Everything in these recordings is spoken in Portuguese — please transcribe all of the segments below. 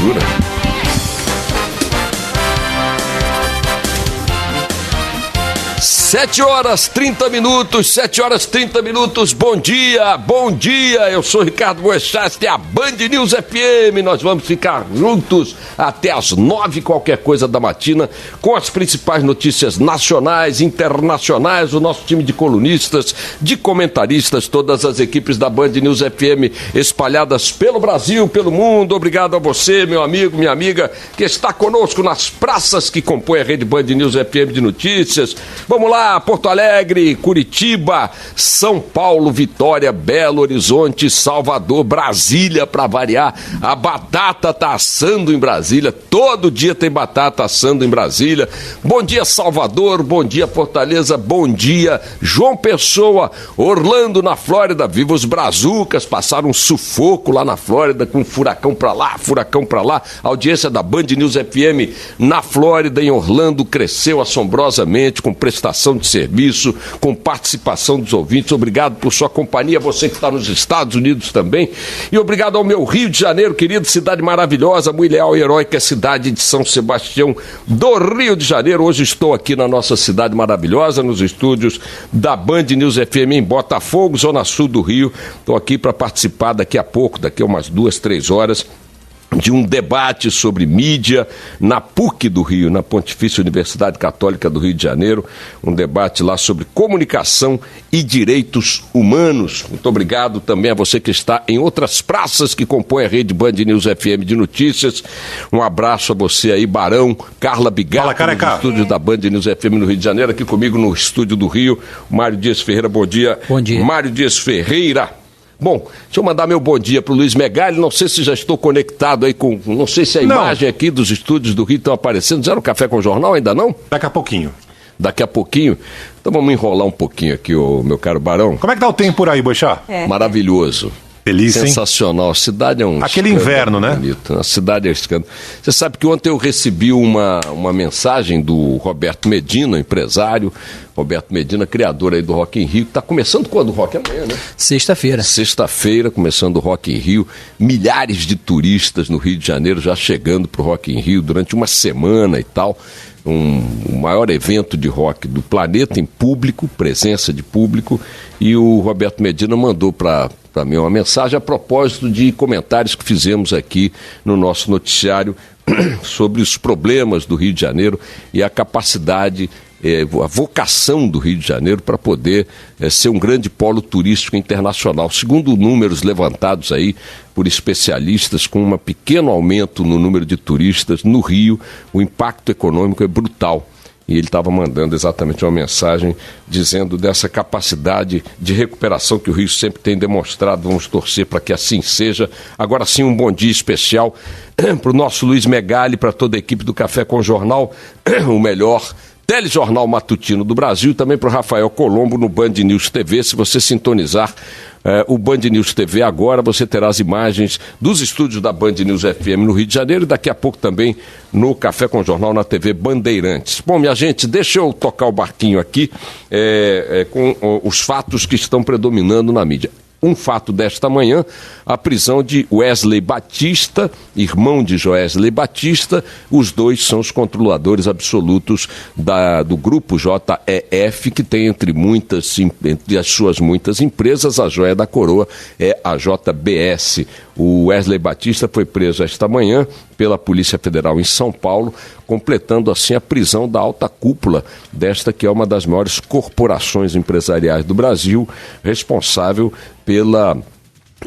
Cultura. Sete horas 30 minutos, bom dia, eu sou Ricardo Boechat, é a Band News FM, nós vamos ficar juntos até as 9, qualquer coisa da matina, com as principais notícias nacionais, internacionais, o nosso time de colunistas, de comentaristas, todas as equipes da Band News FM espalhadas pelo Brasil, pelo mundo. Obrigado a você, meu amigo, minha amiga, que está conosco nas praças que compõem a rede Band News FM de notícias. Vamos lá, Porto Alegre, Curitiba, São Paulo, Vitória, Belo Horizonte, Salvador, Brasília, para variar. A batata tá assando em Brasília, todo dia tem batata assando em Brasília. Bom dia, Salvador, bom dia, Fortaleza, bom dia, João Pessoa, Orlando, na Flórida. Viva os brazucas, passaram um sufoco lá na Flórida, com furacão pra lá, furacão pra lá. A audiência da Band News FM na Flórida, em Orlando, cresceu assombrosamente, com prestação de serviço, com participação dos ouvintes. Obrigado por sua companhia, você que está nos Estados Unidos também, e obrigado ao meu Rio de Janeiro, querido, cidade maravilhosa, muito leal e heróica, cidade de São Sebastião do Rio de Janeiro. Hoje estou aqui na nossa cidade maravilhosa, nos estúdios da Band News FM em Botafogo, zona sul do Rio. Estou aqui para participar daqui a pouco, daqui a umas 2-3 horas, de um debate sobre mídia na PUC do Rio, na Pontifícia Universidade Católica do Rio de Janeiro, um debate lá sobre comunicação e direitos humanos. Muito obrigado também a você que está em outras praças que compõem a rede Band News FM de notícias. Um abraço a você aí, Barão, Carla Bigato, nos estúdios da Band News FM no Rio de Janeiro, aqui comigo no estúdio do Rio, Mário Dias Ferreira, bom dia. Bom dia. Mário Dias Ferreira. Bom, deixa eu mandar meu bom dia para o Luiz Megali, não sei se já estou conectado aí com, não sei se a imagem aqui dos estúdios do Rio estão aparecendo, já no Café com o Jornal, ainda não? Daqui a pouquinho. Daqui a pouquinho? Então vamos enrolar um pouquinho aqui, meu caro Barão. Como é que tá o tempo por aí, Boechat? Maravilhoso. Feliz, sensacional, hein? A cidade é um aquele inverno, né? Bonito. A cidade é escândalo. Você sabe que ontem eu recebi uma mensagem do Roberto Medina, empresário, Roberto Medina, criador aí do Rock in Rio, que está começando quando o Rock é amanhã, né? Sexta-feira, começando o Rock in Rio, milhares de turistas no Rio de Janeiro já chegando para o Rock in Rio durante uma semana e tal. O maior evento de rock do planeta em público, presença de público, e o Roberto Medina mandou para mim uma mensagem a propósito de comentários que fizemos aqui no nosso noticiário sobre os problemas do Rio de Janeiro e a capacidade, a vocação do Rio de Janeiro para poder ser um grande polo turístico internacional. Segundo números levantados aí por especialistas, com um pequeno aumento no número de turistas no Rio, o impacto econômico é brutal. E ele estava mandando exatamente uma mensagem dizendo dessa capacidade de recuperação que o Rio sempre tem demonstrado. Vamos torcer para que assim seja. Agora sim, um bom dia especial para o nosso Luiz Megali, para toda a equipe do Café com o Jornal, o melhor telejornal matutino do Brasil, também para o Rafael Colombo no Band News TV. Se você sintonizar o Band News TV agora, você terá as imagens dos estúdios da Band News FM no Rio de Janeiro e daqui a pouco também no Café com o Jornal na TV Bandeirantes. Bom, minha gente, deixa eu tocar o barquinho aqui com os fatos que estão predominando na mídia. Um fato desta manhã, a prisão de Wesley Batista, irmão de Joesley Batista. Os dois são os controladores absolutos do grupo JEF, que tem entre as suas muitas empresas, a joia da coroa é a JBS. O Wesley Batista foi preso esta manhã pela Polícia Federal em São Paulo, completando assim a prisão da alta cúpula desta que é uma das maiores corporações empresariais do Brasil, responsável pela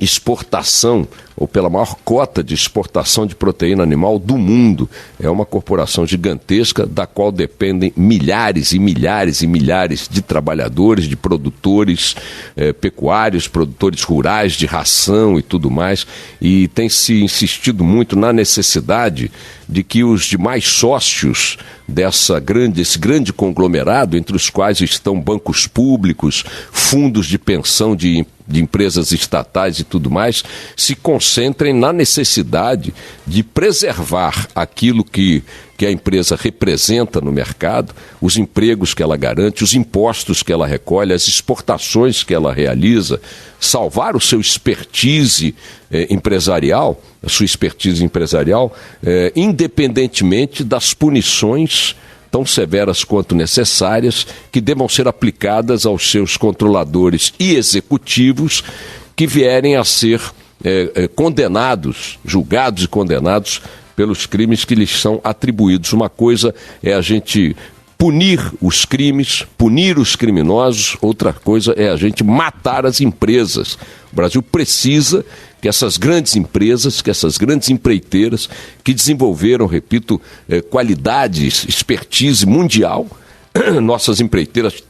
exportação, ou pela maior cota de exportação de proteína animal do mundo. É uma corporação gigantesca da qual dependem milhares e milhares e milhares de trabalhadores, de produtores pecuários, produtores rurais, de ração e tudo mais, e tem se insistido muito na necessidade de que os demais sócios desse grande conglomerado, entre os quais estão bancos públicos, fundos de pensão de de empresas estatais e tudo mais, se concentrem na necessidade de preservar aquilo que a empresa representa no mercado, os empregos que ela garante, os impostos que ela recolhe, as exportações que ela realiza, salvar o seu expertise empresarial, a sua expertise empresarial, independentemente das punições tão severas quanto necessárias, que devam ser aplicadas aos seus controladores e executivos que vierem a ser condenados, julgados e condenados pelos crimes que lhes são atribuídos. Uma coisa é a gente punir os crimes, punir os criminosos, outra coisa é a gente matar as empresas. O Brasil precisa que essas grandes empresas, que essas grandes empreiteiras que desenvolveram, repito, qualidades, expertise mundial, nossas empreiteiras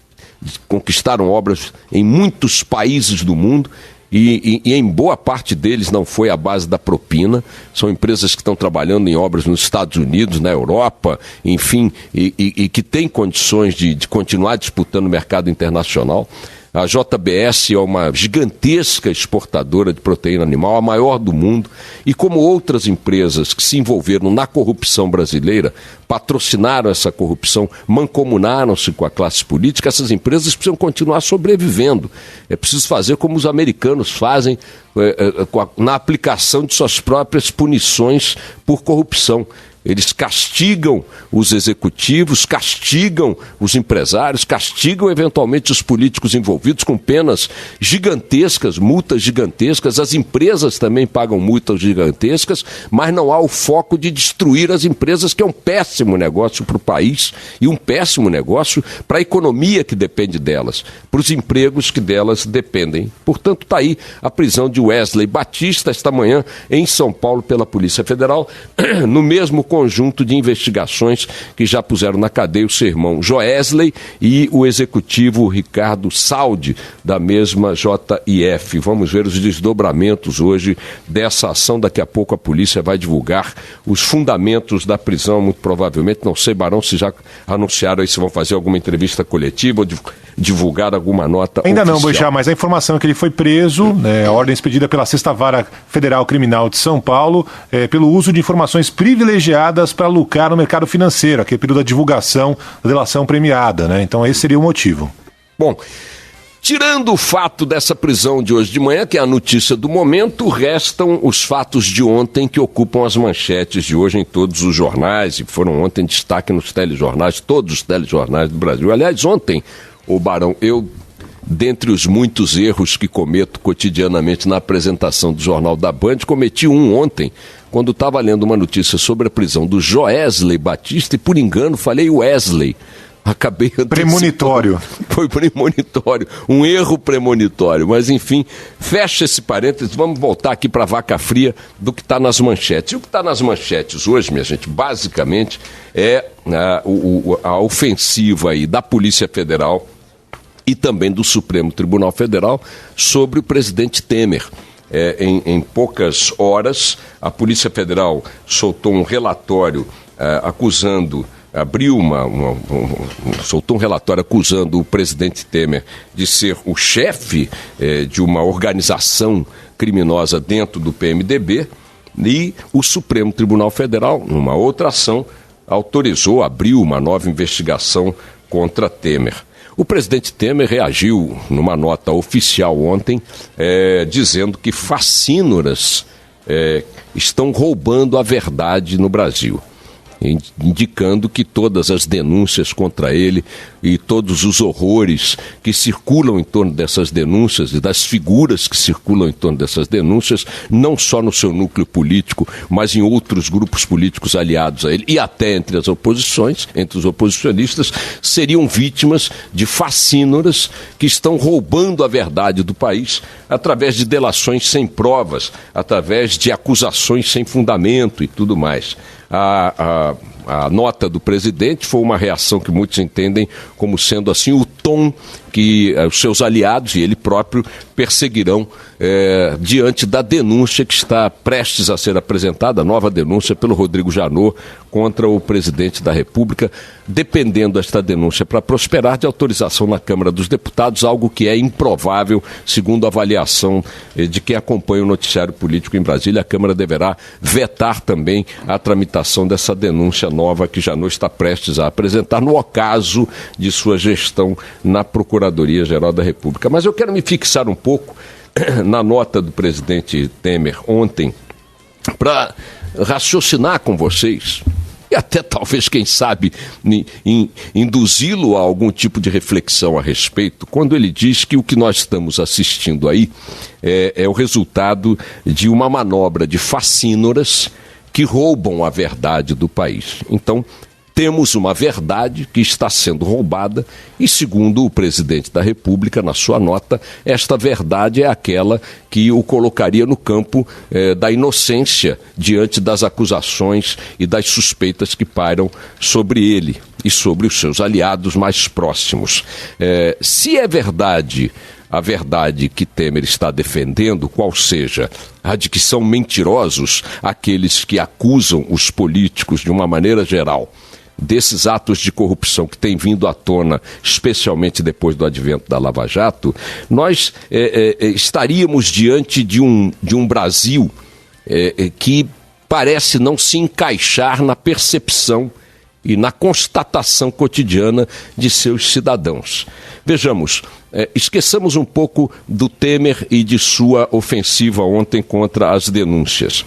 conquistaram obras em muitos países do mundo, e em boa parte deles não foi à base da propina. São empresas que estão trabalhando em obras nos Estados Unidos, na Europa, enfim, e que têm condições de continuar disputando o mercado internacional. A JBS é uma gigantesca exportadora de proteína animal, a maior do mundo, e como outras empresas que se envolveram na corrupção brasileira, patrocinaram essa corrupção, mancomunaram-se com a classe política, essas empresas precisam continuar sobrevivendo. É preciso fazer como os americanos fazem na aplicação de suas próprias punições por corrupção. Eles castigam os executivos, castigam os empresários, castigam eventualmente os políticos envolvidos com penas gigantescas, multas gigantescas. As empresas também pagam multas gigantescas, mas não há o foco de destruir as empresas, que é um péssimo negócio para o país e um péssimo negócio para a economia que depende delas, para os empregos que delas dependem. Portanto, está aí a prisão de Wesley Batista esta manhã em São Paulo pela Polícia Federal, no mesmo conjunto de investigações que já puseram na cadeia o seu irmão Joesley e o executivo Ricardo Saldi, da mesma JIF. Vamos ver os desdobramentos hoje dessa ação. Daqui a pouco a polícia vai divulgar os fundamentos da prisão, muito provavelmente. Não sei, Barão, se já anunciaram aí se vão fazer alguma entrevista coletiva ou divulgar alguma nota Ainda oficial. Não, Boixá, mas a informação é que ele foi preso, a ordem expedida pela 6ª Vara Federal Criminal de São Paulo, pelo uso de informações privilegiadas para lucrar no mercado financeiro, aquele período da divulgação da delação premiada, né? Então esse seria o motivo. Bom, tirando o fato dessa prisão de hoje de manhã, que é a notícia do momento, restam os fatos de ontem que ocupam as manchetes de hoje em todos os jornais, e foram ontem destaque nos telejornais, todos os telejornais do Brasil. Aliás, ontem, ô Barão, dentre os muitos erros que cometo cotidianamente na apresentação do Jornal da Band, cometi um ontem, quando estava lendo uma notícia sobre a prisão do Joesley Batista e, por engano, falei Wesley. Acabei premonitório. Foi premonitório, um erro premonitório. Mas, enfim, fecha esse parênteses. Vamos voltar aqui para a vaca fria do que está nas manchetes. E o que está nas manchetes hoje, minha gente, basicamente, é a ofensiva aí da Polícia Federal e também do Supremo Tribunal Federal sobre o presidente Temer. Em poucas horas, a Polícia Federal soltou um relatório soltou um relatório acusando o presidente Temer de ser o chefe de uma organização criminosa dentro do PMDB, e o Supremo Tribunal Federal, numa outra ação, abriu uma nova investigação contra Temer. O presidente Temer reagiu numa nota oficial ontem, dizendo que facínoras estão roubando a verdade no Brasil, indicando que todas as denúncias contra ele e todos os horrores que circulam em torno dessas denúncias e das figuras que circulam em torno dessas denúncias, não só no seu núcleo político, mas em outros grupos políticos aliados a ele e até entre as oposições, entre os oposicionistas, seriam vítimas de facínoras que estão roubando a verdade do país através de delações sem provas, através de acusações sem fundamento e tudo mais. A nota do presidente foi uma reação que muitos entendem como sendo assim o tom que os seus aliados e ele próprio perseguirão diante da denúncia que está prestes a ser apresentada, a nova denúncia pelo Rodrigo Janot contra o presidente da República, dependendo desta denúncia para prosperar de autorização na Câmara dos Deputados, algo que é improvável, segundo a avaliação de quem acompanha o noticiário político em Brasília. A Câmara deverá vetar também a tramitação dessa denúncia nova que Janot está prestes a apresentar no ocaso de sua gestão na Procuradoria-Geral da República. Mas eu quero me fixar um pouco na nota do presidente Temer ontem, para raciocinar com vocês e até talvez, quem sabe, induzi-lo a algum tipo de reflexão a respeito, quando ele diz que o que nós estamos assistindo aí é o resultado de uma manobra de facínoras que roubam a verdade do país. Então, temos uma verdade que está sendo roubada e, segundo o presidente da República, na sua nota, esta verdade é aquela que o colocaria no campo da inocência diante das acusações e das suspeitas que pairam sobre ele e sobre os seus aliados mais próximos. Se é verdade a verdade que Temer está defendendo, qual seja a de que são mentirosos aqueles que acusam os políticos de uma maneira geral desses atos de corrupção que têm vindo à tona, especialmente depois do advento da Lava Jato, nós estaríamos diante de um Brasil que parece não se encaixar na percepção e na constatação cotidiana de seus cidadãos. Vejamos, esqueçamos um pouco do Temer e de sua ofensiva ontem contra as denúncias.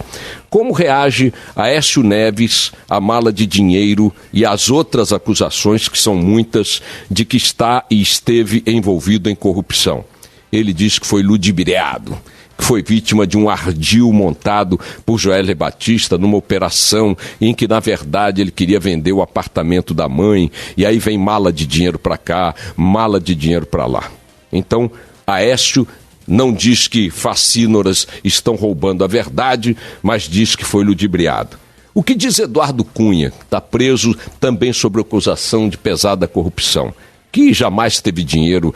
Como reage Aécio Neves, a mala de dinheiro e as outras acusações, que são muitas, de que está e esteve envolvido em corrupção? Ele diz que foi ludibriado, que foi vítima de um ardil montado por Joesley Batista numa operação em que, na verdade, ele queria vender o apartamento da mãe, e aí vem mala de dinheiro para cá, mala de dinheiro para lá. Então, Aécio não diz que facínoras estão roubando a verdade, mas diz que foi ludibriado. O que diz Eduardo Cunha, que está preso também sob acusação de pesada corrupção, que jamais teve dinheiro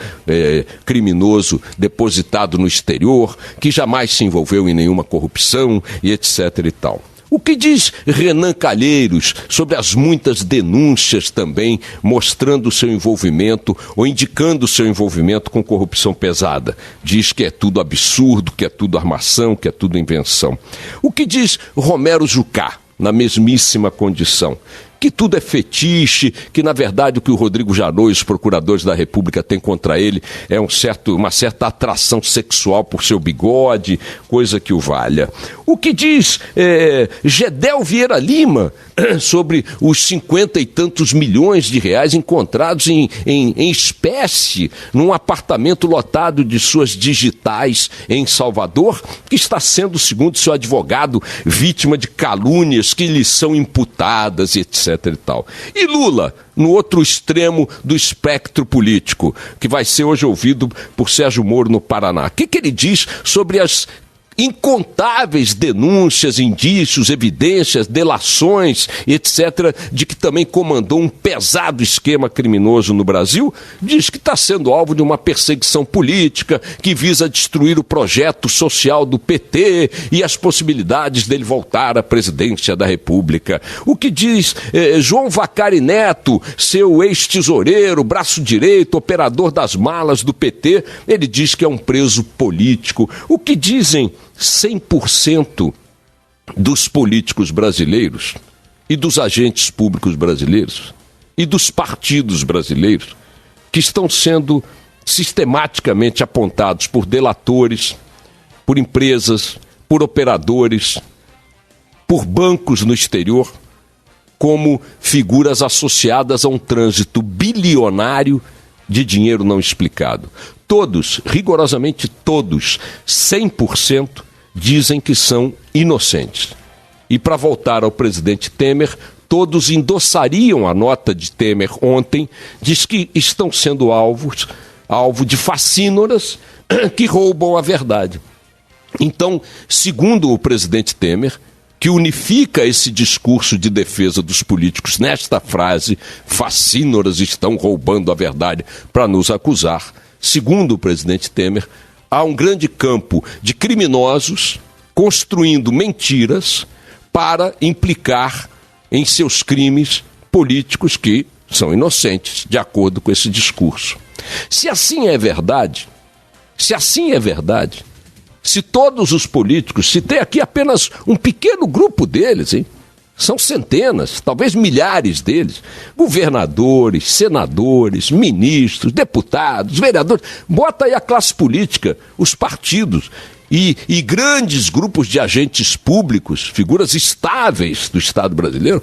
criminoso depositado no exterior, que jamais se envolveu em nenhuma corrupção e etc e tal. O que diz Renan Calheiros sobre as muitas denúncias também mostrando o seu envolvimento ou indicando o seu envolvimento com corrupção pesada? Diz que é tudo absurdo, que é tudo armação, que é tudo invenção. O que diz Romero Jucá, na mesmíssima condição? Que tudo é fetiche, que na verdade o que o Rodrigo Janot e os procuradores da República têm contra ele é uma certa atração sexual por seu bigode, coisa que o valha. O que diz Gedel Vieira Lima sobre os 50 e tantos milhões de reais encontrados em espécie num apartamento lotado de suas digitais em Salvador, que está sendo, segundo seu advogado, vítima de calúnias que lhe são imputadas, etc. e tal. E Lula, no outro extremo do espectro político, que vai ser hoje ouvido por Sérgio Moro no Paraná. O que ele diz sobre as incontáveis denúncias, indícios, evidências, delações, etc., de que também comandou um pesado esquema criminoso no Brasil? Diz que está sendo alvo de uma perseguição política que visa destruir o projeto social do PT e as possibilidades dele voltar à presidência da República. O que diz João Vacari Neto, seu ex-tesoureiro, braço direito, operador das malas do PT? Ele diz que é um preso político. O que dizem 100% dos políticos brasileiros e dos agentes públicos brasileiros e dos partidos brasileiros que estão sendo sistematicamente apontados por delatores, por empresas, por operadores, por bancos no exterior, como figuras associadas a um trânsito bilionário de dinheiro não explicado? Todos, rigorosamente todos, 100%, dizem que são inocentes. E para voltar ao presidente Temer, todos endossariam a nota de Temer ontem, diz que estão sendo alvo de facínoras que roubam a verdade. Então, segundo o presidente Temer, que unifica esse discurso de defesa dos políticos nesta frase, facínoras estão roubando a verdade para nos acusar, segundo o presidente Temer, há um grande campo de criminosos construindo mentiras para implicar em seus crimes políticos que são inocentes, de acordo com esse discurso. Se assim é verdade, se todos os políticos, se tem aqui apenas um pequeno grupo deles, hein? São centenas, talvez milhares deles, governadores, senadores, ministros, deputados, vereadores, bota aí a classe política, os partidos e grandes grupos de agentes públicos, figuras estáveis do Estado brasileiro,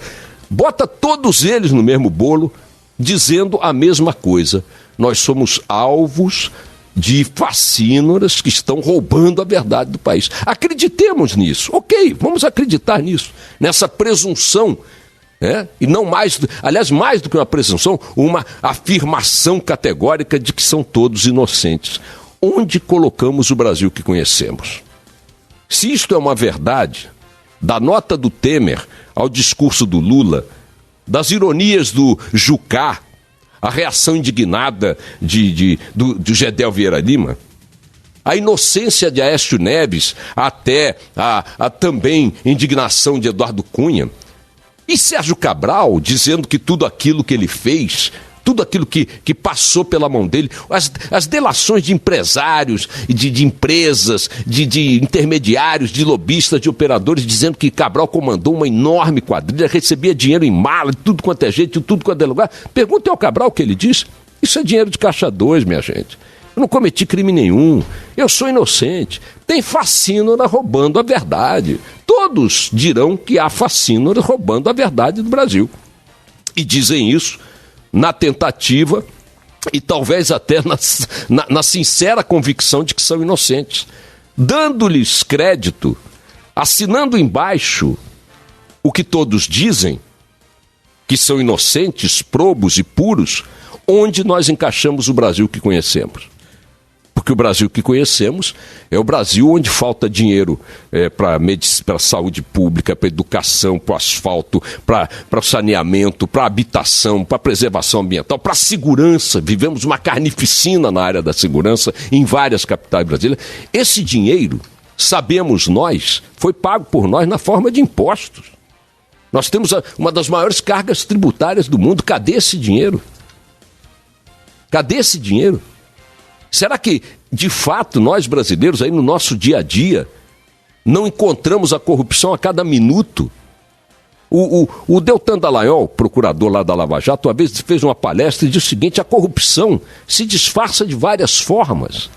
bota todos eles no mesmo bolo, dizendo a mesma coisa. Nós somos alvos de fascínoras que estão roubando a verdade do país. Acreditemos nisso. Ok, vamos acreditar nisso. Nessa presunção, e não mais, aliás, mais do que uma presunção, uma afirmação categórica de que são todos inocentes. Onde colocamos o Brasil que conhecemos? Se isto é uma verdade, da nota do Temer ao discurso do Lula, das ironias do Jucá, a reação indignada do Gedel Vieira Lima, a inocência de Aécio Neves, até a também indignação de Eduardo Cunha, e Sérgio Cabral dizendo que tudo aquilo que ele fez, tudo aquilo que passou pela mão dele, as delações de empresários, de empresas, de intermediários, de lobistas, de operadores, dizendo que Cabral comandou uma enorme quadrilha, recebia dinheiro em mala, de tudo quanto é gente, de tudo quanto é lugar. Perguntem ao Cabral o que ele disse. Isso é dinheiro de caixa 2, minha gente. Eu não cometi crime nenhum. Eu sou inocente. Tem fascínora roubando a verdade. Todos dirão que há fascínora roubando a verdade do Brasil. E dizem isso na tentativa e talvez até na sincera convicção de que são inocentes, dando-lhes crédito, assinando embaixo o que todos dizem, que são inocentes, probos e puros. Onde nós encaixamos o Brasil que conhecemos? Porque o Brasil que conhecemos é o Brasil onde falta dinheiro para a saúde pública, para a educação, para o asfalto, para o saneamento, para a habitação, para a preservação ambiental, para a segurança. Vivemos uma carnificina na área da segurança em várias capitais brasileiras. Esse dinheiro, sabemos nós, foi pago por nós na forma de impostos. Nós temos uma das maiores cargas tributárias do mundo. Cadê esse dinheiro? Cadê esse dinheiro? Será que, de fato, nós brasileiros, aí no nosso dia a dia, não encontramos a corrupção a cada minuto? O Deltan Dallagnol, procurador lá da Lava Jato, uma vez fez uma palestra e disse o seguinte: a corrupção se disfarça de várias formas.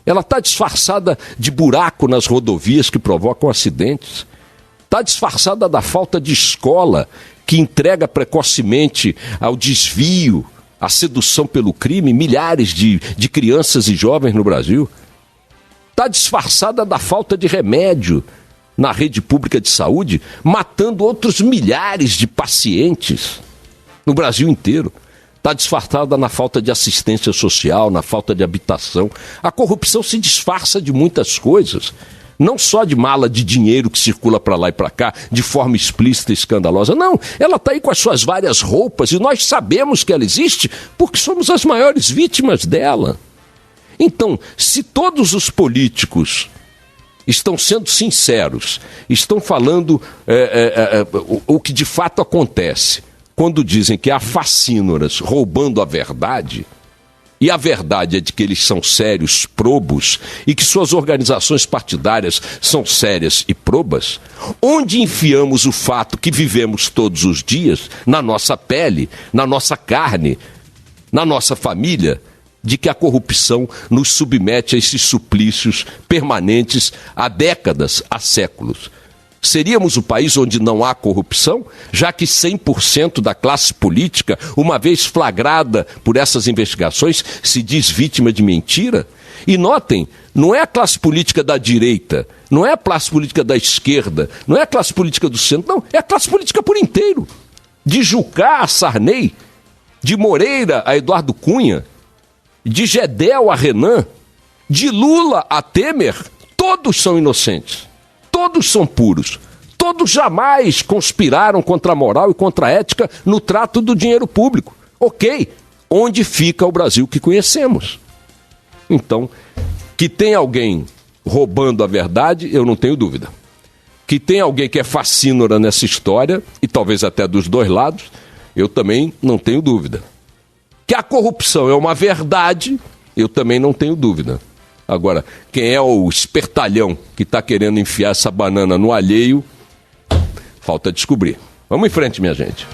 Ela está disfarçada de buraco nas rodovias que provocam acidentes. Está disfarçada da falta de escola que entrega precocemente ao desvio, a sedução pelo crime, milhares de crianças e jovens no Brasil. Está disfarçada da falta de remédio na rede pública de saúde, matando outros milhares de pacientes no Brasil inteiro. Está disfarçada na falta de assistência social, na falta de habitação. A corrupção se disfarça de muitas coisas. Não só de mala de dinheiro que circula para lá e para cá, de forma explícita e escandalosa. Não, ela está aí com as suas várias roupas e nós sabemos que ela existe porque somos as maiores vítimas dela. Então, se todos os políticos estão sendo sinceros, estão falando o que de fato acontece, quando dizem que há fascínoras roubando a verdade, e a verdade é de que eles são sérios, probos, e que suas organizações partidárias são sérias e probas, onde enfiamos o fato que vivemos todos os dias, na nossa pele, na nossa carne, na nossa família, de que a corrupção nos submete a esses suplícios permanentes há décadas, há séculos? Seríamos o país onde não há corrupção, já que 100% da classe política, uma vez flagrada por essas investigações, se diz vítima de mentira? E notem, não é a classe política da direita, não é a classe política da esquerda, não é a classe política do centro, não, é a classe política por inteiro. De Jucá a Sarney, de Moreira a Eduardo Cunha, de Gedel a Renan, de Lula a Temer, todos são inocentes. Todos são puros. Todos jamais conspiraram contra a moral e contra a ética no trato do dinheiro público. Ok, onde fica o Brasil que conhecemos? Então, Que tem alguém roubando a verdade, eu não tenho dúvida. Que tem alguém que é facínora nessa história, e talvez até dos dois lados, eu também não tenho dúvida. Que a corrupção é uma verdade, eu também não tenho dúvida. Agora, quem é o espertalhão que está querendo enfiar essa banana no alheio, falta descobrir. Vamos em frente, minha gente.